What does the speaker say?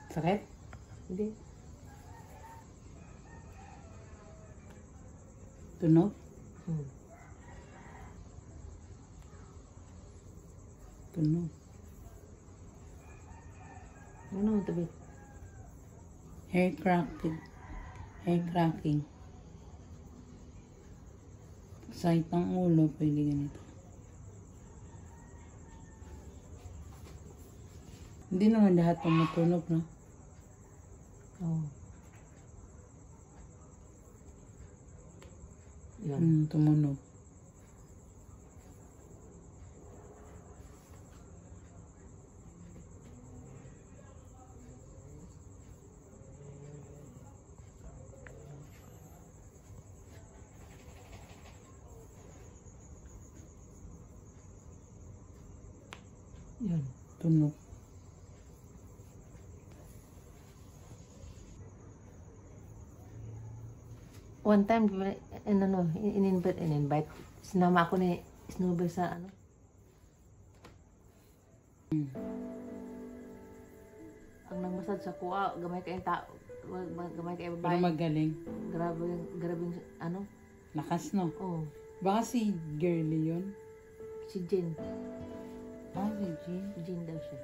Sakit? Hindi. Tunog? Tunog. Ano mo tabi? Hair cracking. Hair cracking. Sakit ng ulo, pwede ganito. Hindi naman lahat tumutunog, no? Oo. Yan. Tumunog. Yan. Tunog. One time, in-invite, sinama ako ni Snowbird sa ano. Ang nagmasad sa kuha, gamay kayong tao, gamay kayong Pero babae. magaling. Grabe yung ano. Lakas, no? Oh, Baka si girly yun. si Jean. Ah, si Jean. Jean daw siya.